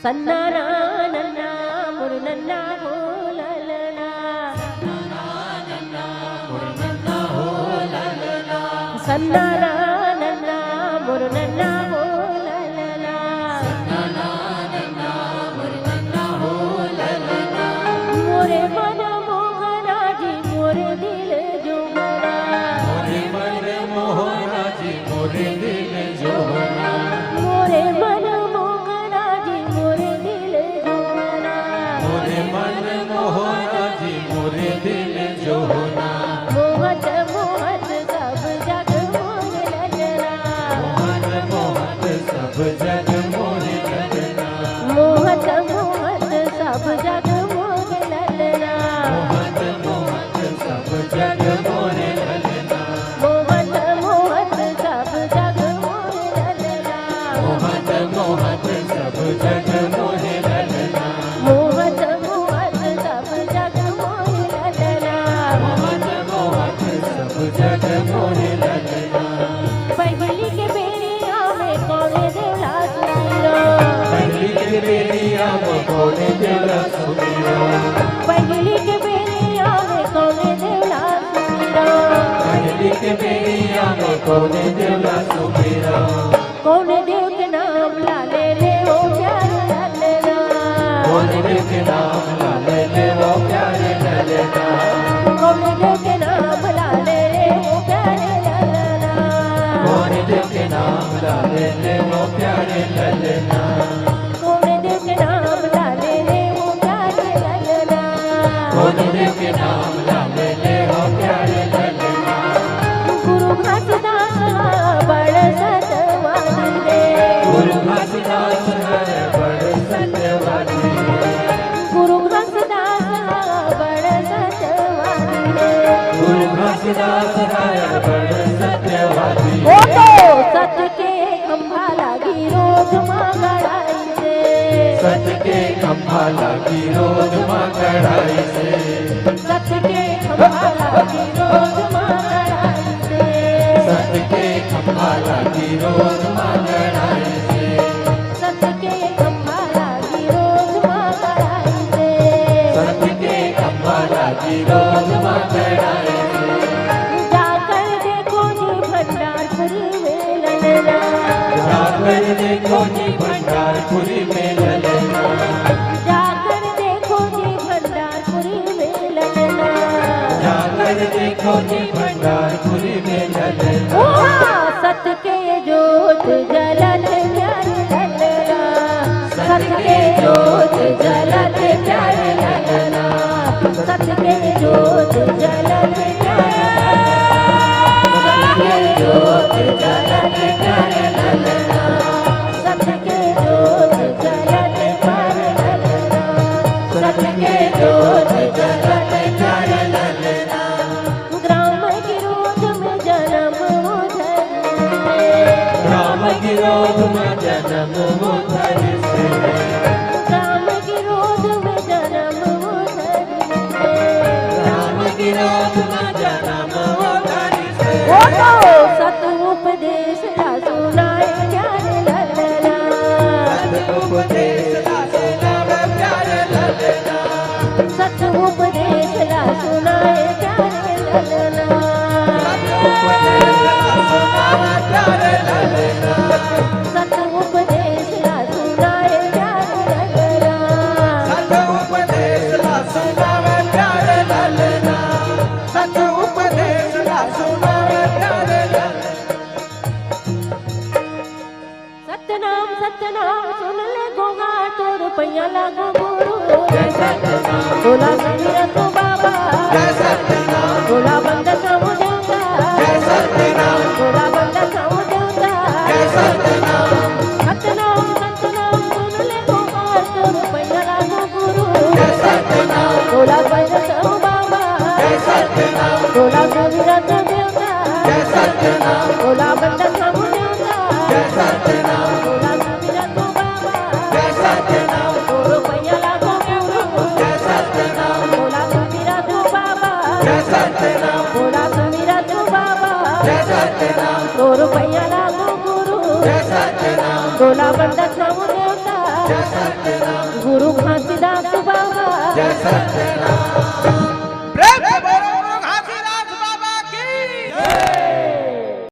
सन्नाना नन्ना मुरनन्ना हो ललना सन्नाना नन्ना मुरनन्ना हो ललना मोरे मन मोहना जी मोरे दिल जोगना मोरे मन मोहना जी मोरे दिल जोगना मोरे मन मोहना जी मोरे दिल जोगना मोरे मन मोहना जी मोरे दिल जोगना मोहत मोहत सब जग मोर ललना मोहन मोहन सब जग मोरे ललना मोहत मोहत सब जग मोर ललना मोहन मोहन सब जग मोरे ललना मोहत मोहत सब जग मोर ललना मोहन मोहन सब जग मोरे ललना मोहत मोहत सब जग मोर ललना मोहन मोहन सब जग मोरे ललना पहली के बेरिया में कौने देला सुनिरो पहली के बेरिया में कौने देला सुनिरो पहली के बेरिया में कौने देला सुनिरो पहली के बेरिया में कौने देला सुनिरो कौन देव के नाम लाले ले ओ प्यार ललना कौने देव के नाम लाले ले वो प्यारे ललना कौन देव के नाम लाले ले ओ प्यार ललना कौने देव के नाम लाले ले वो प्यारे ललना कौन देव के नाम लाले ले ओ प्यार ललना कौने देव के नाम लाले ले वो प्यारे ललना गुरु घासदास बड़ सतवान रे गुरु घासदास है बड़ सत्यवादी गुरु घासदास बड़ सतवान रे गुरु घासदास है बड़ सत्यवादी ओ तो सत के खंभा लागी रोज मांगड़ाई से सच के खंभा लागी रोज माँ कढ़ाई से सत के खंभा लागी रोज मांगड़ाई से सच के खंभा लागी रोज माँ कढ़ाई से सत के खंभा लागी रोज मांगड़ाई से सच के खंभा लागी रोज माँ कढ़ाई से जाकर देखो जी भंडारपुरी में ललना जाकर देखो जी भंडारपुरी में ललना जाकर देखो जी भंडारपुरी में ललना जाकर देखो जी भंडारपुरी में ललना सत के जोत जलत प्यार ललना सत के जोत जलत प्यार ललना सत के जोत जलत प्यार ललना सत के जोत जलत प्यार ललना सत के जोत जलत प्यार ललना ग्राम गिरोध में जन्म उधर राम गिरोध में जन्म उधर से राम गिरोध में जन्म उधर राम गिरोध में जन्म उधर से ओ तो सत उपदेश ला सुनाए प्यार ललना सत उपदेश ला सुनावे प्यारे ललना सत उपदेश ला सुनाए प्यार ललना सत उपदेश ला सुनावे प्यारे ललना सत उपदेश ला सुनाए प्यार ललना सत उपदेश ला सुनावे प्यारे ललना सतनाम सतनाम सुन ले गोगा तो रुपया लागो गुरु जय सतनाम बोला समीरा तो बाबा जय सतनाम बोला बंद खाऊ देवता जय सतनाम बोला बंद खाऊ देवता जय सतनाम सतनाम सतनाम सुन ले गोगा तो रुपया लागो गुरु जय सतनाम बोला बंद खाऊ बाबा जय सतनाम बोला समीरा तो देवता जय सतनाम बोला बंद खाऊ देवता जय सतनाम बोला समीरा तो बाबा जय सतनाम तो रुपया लागो गुरु जय सतनाम बोला समीरा तो बाबा जय सतनाम बोला समीरा तो बाबा जय सतनाम तो रुपया लागो गुरु जय सतनाम बोला बंद खाऊ देवता जय सतनाम गुरु घासीदास बाबा जय सतनाम